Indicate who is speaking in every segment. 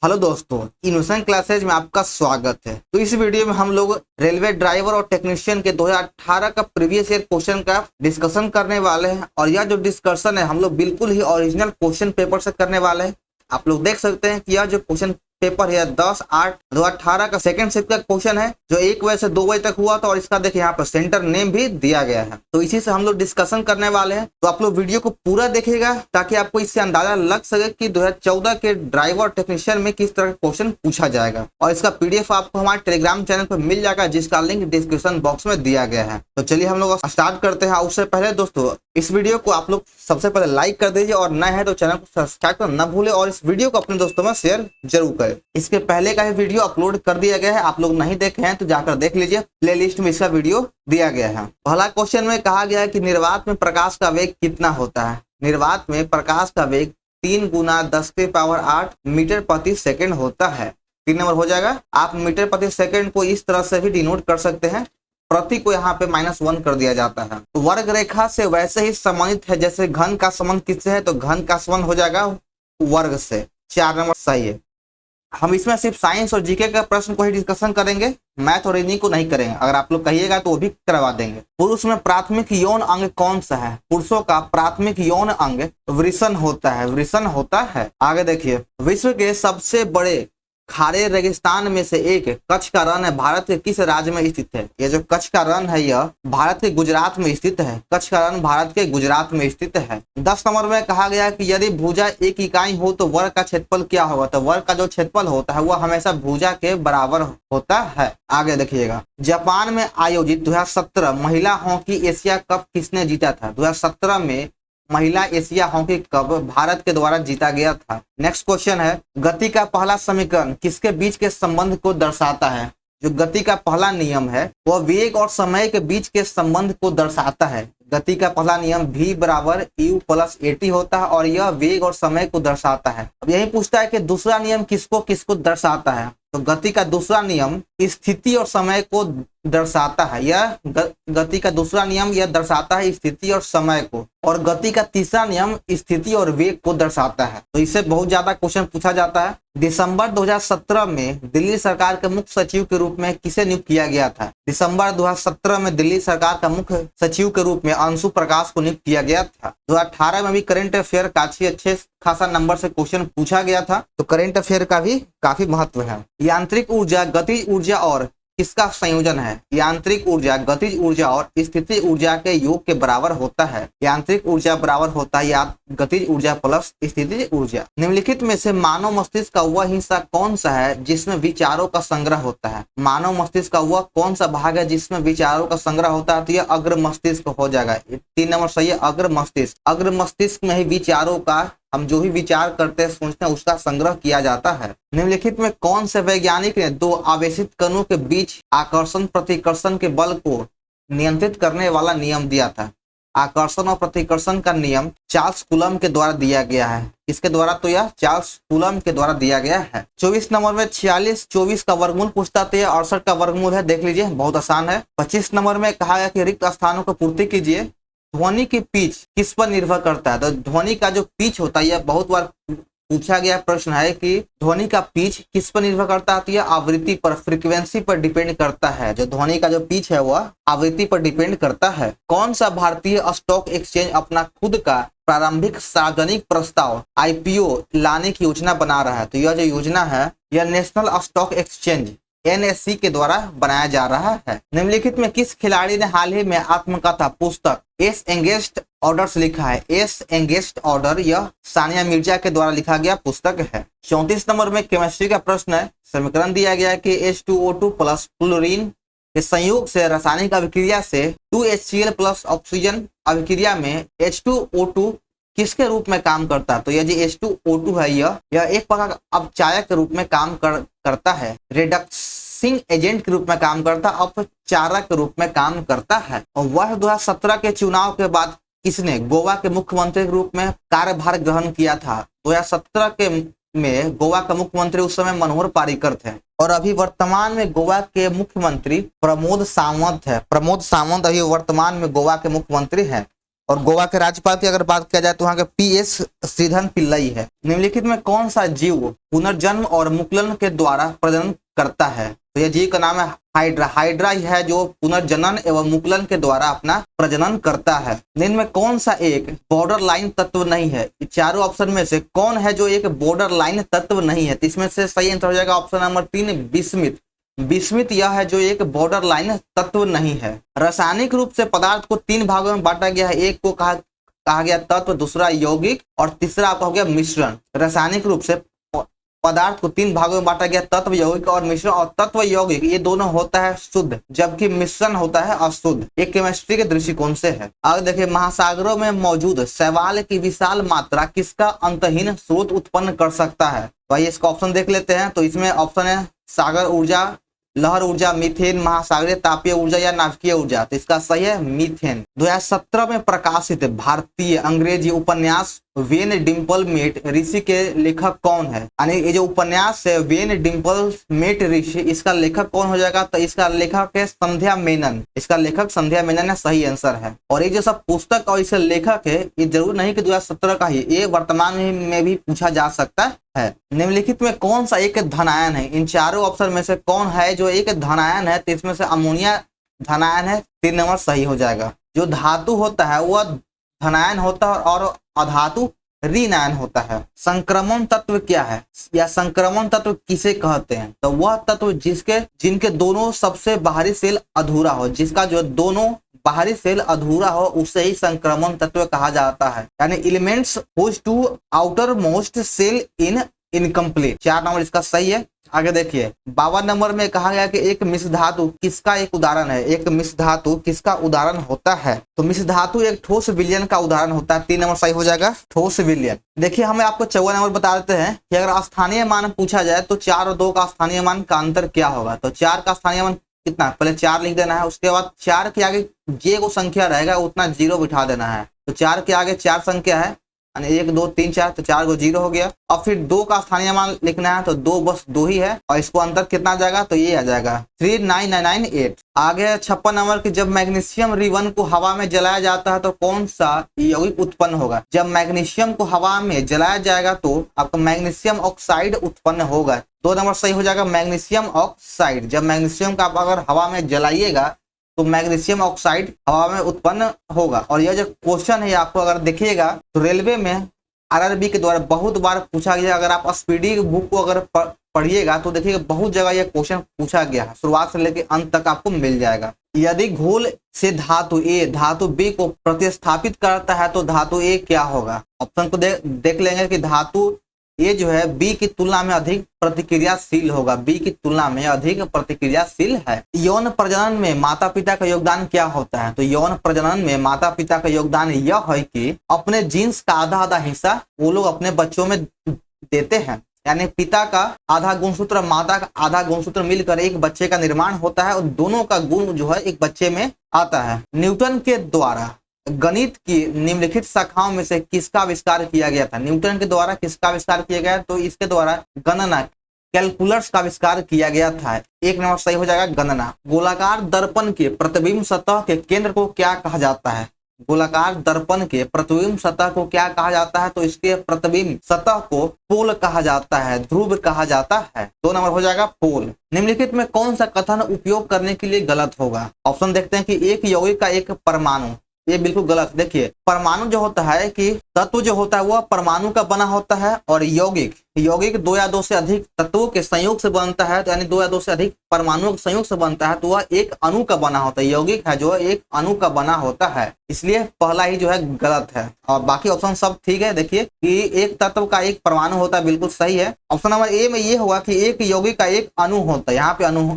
Speaker 1: Hello दोस्तों, innovation classes में आपका स्वागत है। तो इस वीडियो में हम लोग रेलवे ड्राइवर और टेक्नीशियन के 2018 का प्रीवियस ईयर क्वेश्चन का डिस्कशन करने वाले हैं। और यह जो डिस्कशन है हम लोग बिल्कुल ही ओरिजिनल क्वेश्चन पेपर से करने वाले हैं। आप लोग देख सकते हैं कि यह जो क्वेश्चन पेपर है 10/8/2018 का सेकंड शिफ्ट का क्वेश्चन है, जो 1 बजे से 2 बजे तक हुआ था। और इसका देखिए यहाँ पर सेंटर नेम भी दिया गया है। तो इसी से हम लोग डिस्कशन करने वाले हैं। तो आप लोग वीडियो को पूरा देखिएगा ताकि आपको इससे अंदाजा लग सके कि 2014 के ड्राइवर और टेक्नीशियन में किस तरह का क्वेश्चन पूछा जाएगा। और इसका पीडीएफ आपको हमारे टेलीग्राम चैनल पर मिल जाएगा, जिसका लिंक डिस्क्रिप्शन बॉक्स में दिया गया है। तो चलिए हम लोग स्टार्ट करते हैं। उससे पहले दोस्तों इस वीडियो को आप लोग सबसे पहले लाइक कर दीजिए, और नए हैं तो चैनल को सब्सक्राइब करना न भूले, और इस वीडियो को अपने दोस्तों में शेयर जरूर करें। इसके पहले का ही वीडियो अपलोड कर दिया गया है, आप लोग नहीं देखे हैं तो जाकर देख लीजिए, प्लेलिस्ट में इसका वीडियो दिया गया है। पहला क्वेश्चन में कहा गया है कि निर्वात में प्रकाश का वेग कितना होता है। निर्वात में प्रकाश का वेग 3 × 10⁸ मीटर प्रति सेकंड होता है। 3 नंबर हो जाएगा। आप मीटर प्रति सेकंड को इस तरह से भी डिनोट कर सकते हैं, प्रति को यहाँ पे -1 कर दिया जाता है। तो वर्ग रेखा से वैसे ही संबंधित है जैसे घन का संबंध किससे है, तो घन का संबंध हो जाएगा वर्ग से। 4 नंबर सही है। हम इसमें सिर्फ साइंस और जीके का प्रश्न को ही डिस्कशन करेंगे, मैथ और रीजनिंग को नहीं करेंगे। अगर आप लोग कहिएगा तो वो भी करवा देंगे। पुरुष में प्राथमिक यौन अंग कौन सा है। पुरुषों का प्राथमिक यौन अंग वृषण होता है। वृषण होता है। आगे देखिए, विश्व के सबसे बड़े खारे रेगिस्तान में से एक कच्छ का रण है, भारत के किस राज्य में स्थित है। ये जो कच्छ का रण है यह भारत के गुजरात में स्थित है। कच्छ का रण भारत के गुजरात में स्थित है। 10 नंबर में कहा गया कि यदि भुजा एक इकाई हो तो वर्ग का क्षेत्रफल क्या होगा। तो वर्ग का जो क्षेत्रफल होता है वह हमेशा भुजा के बराबर होता है। आगे देखिएगा, जापान में आयोजित 2017 महिला हॉकी एशिया कप किसने जीता था। 2017 में महिला एशिया हॉकी कप भारत के द्वारा जीता गया था। नेक्स्ट क्वेश्चन है, गति का पहला समीकरण किसके बीच के संबंध को दर्शाता है। जो गति का पहला नियम है वह वेग और समय के बीच के संबंध को दर्शाता है। गति का पहला नियम v = u + at होता है, और यह वेग और समय को दर्शाता है। अब यही पूछता है कि दूसरा नियम किसको किसको दर्शाता है। तो गति का दूसरा नियम स्थिति और समय को दर्शाता है। यह गति का दूसरा नियम यह दर्शाता है स्थिति और समय को। और गति का तीसरा नियम स्थिति और वेग को दर्शाता है। तो इससे बहुत ज्यादा क्वेश्चन पूछा जाता है। दिसंबर 2017 में दिल्ली सरकार के मुख्य सचिव के रूप में किसे नियुक्त किया गया था। दिसंबर 2017 में दिल्ली सरकार का मुख्य सचिव के रूप में अंशु प्रकाश को नियुक्त किया गया था। 2018 में भी करंट अफेयर का अच्छे खासा नंबर से क्वेश्चन पूछा गया था। तो करंट अफेयर का भी काफी महत्व है। यांत्रिक ऊर्जा गतिज ऊर्जा और किसका संयोजन है। यांत्रिक ऊर्जा गतिज ऊर्जा और स्थितिज ऊर्जा के योग के बराबर होता है। यांत्रिक ऊर्जा बराबर होता है या गतिज ऊर्जा प्लस स्थितिज ऊर्जा। निम्नलिखित में से मानव मस्तिष्क का वह हिस्सा कौन सा है जिसमें विचारों का संग्रह होता है। मानव मस्तिष्क का वह कौन सा भाग है जिसमें विचारों का संग्रह होता है। तो यह अग्र मस्तिष्क हो जाएगा। 3 नंबर सही है, अग्र मस्तिष्क। अग्र मस्तिष्क में ही विचारों का, हम जो भी विचार करते हैं सोचते हैं, उसका संग्रह किया जाता है। निम्नलिखित में कौन से वैज्ञानिक ने 2 आवेशित कणों के बीच आकर्षण प्रतिकर्षण के बल को नियंत्रित करने वाला नियम दिया था। आकर्षण और प्रतिकर्षण का नियम चार्ल्स कूलम्ब के द्वारा दिया गया है। इसके द्वारा, तो यह चार्ल्स कूलम्ब के द्वारा दिया गया है। 24 नंबर में 46 24 का वर्गमूल पूछता था। 68 का वर्गमूल है, देख लीजिए बहुत आसान है। 25 नंबर में कहा गया कि रिक्त स्थानों को पूर्ति कीजिए। ध्वनि की पिच किस पर निर्भर करता है। तो ध्वनि का जो पिच होता है, यह बहुत बार पूछा गया प्रश्न है कि ध्वनि का पिच किस पर निर्भर करता है। तो यह आवृत्ति पर, फ्रीक्वेंसी पर डिपेंड करता है। जो ध्वनि का जो पिच है वह आवृत्ति पर डिपेंड करता है। कौन सा भारतीय स्टॉक एक्सचेंज अपना खुद का प्रारंभिक सार्वजनिक प्रस्ताव IPO लाने की योजना बना रहा है। तो यह जो योजना है यह नेशनल स्टॉक एक्सचेंज NSE के द्वारा बनाया जा रहा है। निम्नलिखित में किस खिलाड़ी ने हाल ही में आत्मकथा पुस्तक एस एंगेस्ट ऑर्डर्स लिखा है। एस एंगेस्ट ऑर्डर यह सानिया मिर्जा के द्वारा लिखा गया पुस्तक है। 34 नंबर में केमिस्ट्री का प्रश्न है। समीकरण दिया गया है कि H2O2 + क्लोरीन के संयोग से रासायनिक अभिक्रिया से 2HCl + ऑक्सीजन अभिक्रिया में H2O2 किसके रूप में काम करता है। तो यह जो H2O2 है यह एक प्रकार का अपचायक के रूप में काम करता है। रिडक्सिंग एजेंट के रूप में काम करता है, अपचारक के रूप में काम करता है। और वह 2017 के चुनाव के बाद किसने गोवा के मुख्यमंत्री के रूप में कार्यभार ग्रहण किया था। 2017 के में गोवा का मुख्यमंत्री उस समय मनोहर पारीकर थे, और अभी वर्तमान में गोवा के मुख्यमंत्री प्रमोद सावंत है। प्रमोद सावंत अभी वर्तमान में गोवा के मुख्यमंत्री हैं। और गोवा के राज्यपाल की अगर बात किया जाए तो वहाँ के PS श्रीधरन पिल्लई है। निम्नलिखित में कौन सा जीव पुनर्जन्म और मुकुलन के द्वारा प्रजनन करता है? तो यह जीव का नाम है हाइड्रा। हाइड्रा ही है जो पुनर्जनन एवं मुकुलन के द्वारा अपना प्रजनन करता है। निम्न में कौन सा एक बॉर्डर लाइन तत्व नहीं है? चारों ऑप्शन में से कौन है जो एक बॉर्डर लाइन तत्व नहीं है? तो इसमें से सही आंसर हो जाएगा ऑप्शन नंबर 3 बिस्मिथ। बिस्मिथ यह है जो एक बॉर्डर लाइन तत्व नहीं है। रासायनिक रूप से पदार्थ को 3 भागों में बांटा गया है। एक को कहा गया तत्व, दूसरा यौगिक और तीसरा आपका हो गया मिश्रण। रासायनिक रूप से पदार्थ को 3 भागों में बांटा गया, तत्व, यौगिक और मिश्रण। और तत्व यौगिक ये दोनों होता है शुद्ध, जबकि मिश्रण होता है अशुद्ध। एक केमिस्ट्री के दृष्टिकोण से है। आगे देखिए, महासागरों में मौजूद शैवाल की विशाल मात्रा किसका अंतहीन स्रोत उत्पन्न कर सकता है? भाई इसका ऑप्शन देख लेते हैं। तो इसमें ऑप्शन है सागर ऊर्जा, लहर ऊर्जा, मीथेन, महासागरीय तापीय ऊर्जा या नाभिकीय ऊर्जा। तो इसका सही है मीथेन। 2017 में प्रकाशित भारतीय अंग्रेजी उपन्यास वेन डिम्पल मेट ऋषि के लेखक कौन है? यानी ये जो उपन्यास है वेन डिम्पल मेट ऋषि, इसका लेखक कौन हो जाएगा? तो इसका लेखक है संध्या मेनन। इसका लेखक संध्या मेनन है, सही आंसर है। और ये जो सब पुस्तक और इसका लेखक है, ये जरूर नहीं कि 2017 का ही, ये वर्तमान में भी पूछा जा सकता है। निम्नलिखित में कौन सा एक धनायन है? इन चारों ऑप्शन में से कौन है जो एक धनायन है? तो इसमें से अमोनिया धनायन है, 3 नंबर सही हो जाएगा। जो धातु होता है वह धनायन होता है और अधातु ऋणायन होता है। संक्रमण तत्व क्या है या संक्रमण तत्व किसे कहते हैं? तो वह तत्व जिनके दोनों सबसे बाहरी सेल अधूरा हो, जिसका जो दोनों बाहरी सेल अधूरा हो उसे ही संक्रमण तत्व कहा जाता है। यानी elements whose to outermost cell in incomplete. 4 number इसका सही है। आगे देखिए, 52 नंबर में कहा गया कि एक मिश्र धातु किसका एक उदाहरण है? एक मिश्र धातु किसका उदाहरण होता है? तो मिश्र धातु एक ठोस विलयन का उदाहरण होता है। 3 नंबर सही हो जाएगा, ठोस विलयन। देखिए, हमें आपको 54 नंबर बता देते हैं कि अगर स्थानीय मान पूछा जाए तो 4 और 2 का स्थानीय मान का अंतर क्या होगा? तो 4 का स्थानीय मान कितना? पहले 4 लिख देना है, उसके बाद 4 के आगे जे को संख्या रहेगा उतना 0 बिठा देना है। तो 4 के आगे 4 संख्या है, 1 2 3 4, तो 4 को 0 हो गया। और फिर 2 का स्थानीय मान लिखना है, तो 2 बस 2 ही है और इसको अंतर कितना आ जाएगा? तो ये आ जाएगा 39998। आगे 56 नंबर की, जब मैग्नीशियम रिबन को हवा में जलाया जाता है तो कौन सा यौगिक उत्पन्न होगा? जब मैग्नीशियम को हवा में जलाया जाएगा तो आपका मैग्नीशियम ऑक्साइड उत्पन्न होगा। 2 नंबर सही हो जाएगा, मैग्नीशियम ऑक्साइड। जब मैग्नीशियम का आप अगर हवा में जलाइएगा तो मैग्नीशियम ऑक्साइड हवा में उत्पन्न होगा। और यह जो क्वेश्चन है आपको अगर देखिएगा तो रेलवे में RRB के द्वारा बहुत बार पूछा गया। अगर आप स्पीडी बुक को अगर पढ़िएगा तो देखिएगा बहुत जगह यह क्वेश्चन पूछा गया है, शुरुआत से लेकर अंत तक आपको मिल जाएगा। यदि घोल से धातु A धातु B को प्रतिस्थापित करता है तो धातु A क्या होगा? ऑप्शन को देख लेंगे कि धातु ये जो है B की तुलना में अधिक प्रतिक्रियाशील होगा। B की तुलना में अधिक प्रतिक्रियाशील है। यौन प्रजनन में माता पिता का योगदान क्या होता है? तो यौन प्रजनन में माता पिता का योगदान यह है कि अपने जीन्स का आधा आधा हिस्सा वो लोग अपने बच्चों में देते हैं। यानी पिता का आधा गुणसूत्र, माता का आधा गुणसूत्र मिलकर एक बच्चे का निर्माण होता है और दोनों का गुण जो है एक बच्चे में आता है। न्यूटन के द्वारा गणित की निम्नलिखित शाखाओं में से किसका आविष्कार किया गया था? न्यूटन के द्वारा किसका आविष्कार किया गया? तो इसके द्वारा गणना, कैलकुलस का आविष्कार किया गया था। 1 नंबर सही हो जाएगा, गणना। गोलाकार दर्पण के प्रतिबिंब सतह के केंद्र को क्या कहा जाता है? गोलाकार दर्पण के प्रतिबिंब सतह को क्या कहा जाता है? तो इसके प्रतिबिंब सतह को पोल कहा जाता है, ध्रुव कहा जाता है। 2 नंबर हो जाएगा, पोल। निम्नलिखित में कौन सा कथन उपयोग करने के लिए गलत होगा? ऑप्शन देखते हैं कि एक यौगिक का एक परमाणु, ये बिल्कुल गलत। देखिए, परमाणु जो होता है कि तत्व जो होता है वह परमाणु का बना होता है और यौगिक 2 या 2 से अधिक तत्वों के संयोग से बनता है। तो यानी 2 या 2 से अधिक परमाणुओं के संयोग से बनता है तो वह एक अणु का बना होता है। यौगिक है जो एक अणु का बना होता है, इसलिए पहला ही जो है गलत है और बाकी ऑप्शन सब ठीक है। देखिए कि एक तत्व का एक परमाणु होता है, बिल्कुल सही है। ऑप्शन नंबर ए में ये होगा कि एक यौगिक का एक अणु होता है, यहाँ पे अणु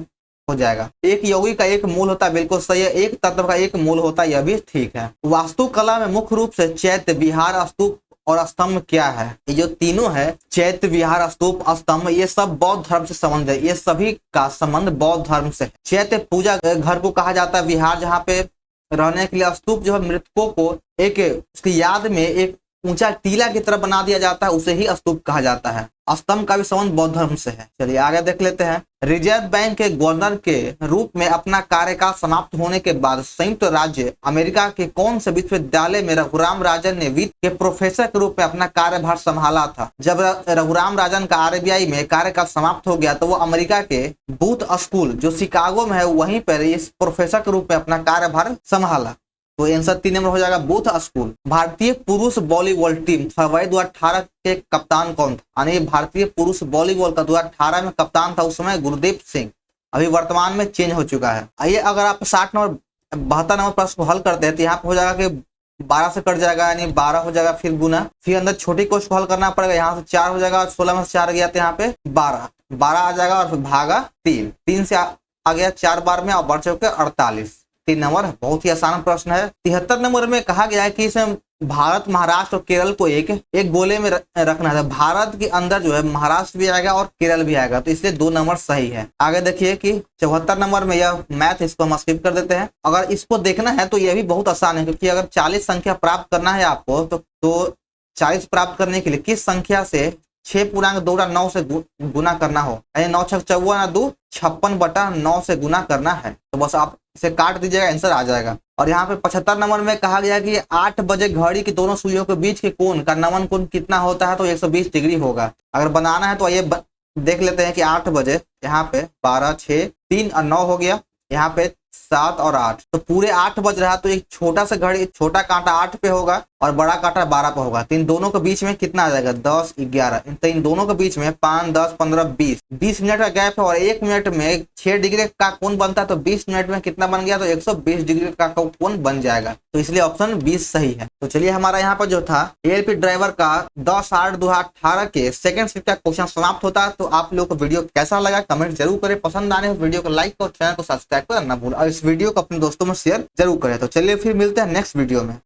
Speaker 1: हो जाएगा। एक यौगिक का एक मूल होता है, बिल्कुल सही है। एक तत्व का एक मूल होता है, यह भी ठीक है। वास्तुकला में मुख्य रूप से चैत्य, विहार, स्तूप और स्तंभ क्या है? ये जो तीनों है, चैत्य, विहार, स्तूप, स्तंभ, ये सब बौद्ध धर्म से संबंध है। ये सभी का संबंध बौद्ध धर्म से है। चैत्य पूजा घर को कहा जाता है, विहार जहाँ पे रहने के लिए, स्तूप जो है मृतकों को एक उसकी याद में एक ऊंचा टीला की तरह बना दिया जाता है, उसे ही स्तूप कहा जाता है। स्तंभ का भी संबंध बौद्ध धर्म से है। चलिए आगे देख लेते हैं। रिजर्व बैंक के गवर्नर के रूप में अपना कार्यकाल समाप्त होने के बाद संयुक्त राज्य अमेरिका के कौन से विश्वविद्यालय में रघुराम राजन ने वित्त के प्रोफेसर के रूप में अपना कार्यभार संभाला था? जब रघुराम राजन का आरबीआई में कार्यकाल समाप्त हो गया तो वो अमेरिका के बूथ स्कूल जो शिकागो में है वहीं पर इस प्रोफेसर के रूप में अपना कार्यभार संभाला। तो आंसर 3 नंबर हो जाएगा बूथ स्कूल। भारतीय पुरुष वॉलीबॉल टीम फरवरी 2018 के कप्तान कौन था? यानी भारतीय पुरुष वॉलीबॉल का 2018 में कप्तान था उस समय गुरदीप सिंह, अभी वर्तमान में चेंज हो चुका है। आइए अगर आप 60 नंबर 72 नंबर प्रश्न को हल करते हैं तो यहाँ पे हो जाएगा कि 12 से कट जाएगा यानी 12 हो जाएगा, फिर गुना, फिर अंदर छोटी कोश को हल करना पड़ेगा, यहाँ से 4 हो जाएगा, 16 में से 4 गया तो यहाँ पे 12 आ जाएगा और फिर भागा 3 से आ गया 4 बार में और बढ़ चुके 48। 3 नंबर बहुत ही आसान प्रश्न है। 73 नंबर में कहा गया है कि इसमें भारत, महाराष्ट्र और केरल को एक गोले में रखना है। भारत के अंदर जो है महाराष्ट्र भी आएगा और केरल भी आएगा, तो इसलिए 2 नंबर सही है। आगे देखिए कि 74 नंबर में यह मैथ, इसको हम स्किप कर देते हैं। अगर इसको देखना है तो यह भी बहुत आसान है, क्योंकि अगर 40 संख्या प्राप्त करना है आपको तो 40 प्राप्त करने के लिए किस संख्या से 6.2 से गुना करना हो, 9 6 54 2 56/9 से गुना करना है, तो बस आप इसे काट दीजिएगा, आंसर आ जाएगा। और यहाँ पे 75 नंबर में कहा गया कि 8 बजे घड़ी की दोनों सुइयों के बीच के कोण का नमन कोण कितना होता है? तो 120 डिग्री होगा। अगर बनाना है तो ये देख लेते हैं कि 8 बजे यहाँ पे 12 6 3 और 9 हो गया, यहाँ पे 7 और 8, तो पूरे 8 बज रहा, तो एक छोटा सा घड़ी, छोटा कांटा 8 पे होगा और बड़ा कांटा 12 पे होगा, तो इन दोनों के बीच में कितना आ जाएगा? 10 11, तो इन दोनों के बीच में 5 10 15 20 मिनट का गैप है और 1 मिनट में 6 डिग्री का कोण बनता है, तो 20 मिनट में कितना बन गया? तो 120 डिग्री का कोण बन जाएगा, तो इसलिए ऑप्शन 20 सही है। तो चलिए हमारा यहाँ पर जो था एएलपी ड्राइवर का 10/8/2018 के सेकंड शिफ्ट का क्वेश्चन समाप्त होता है। तो आप लोग को वीडियो कैसा लगा कमेंट जरूर करें, पसंद आने वीडियो को लाइक और चैनल को सब्सक्राइब करना ना भूलें और इस वीडियो को अपने दोस्तों में शेयर जरूर करें। तो चलिए फिर मिलते हैं नेक्स्ट वीडियो में।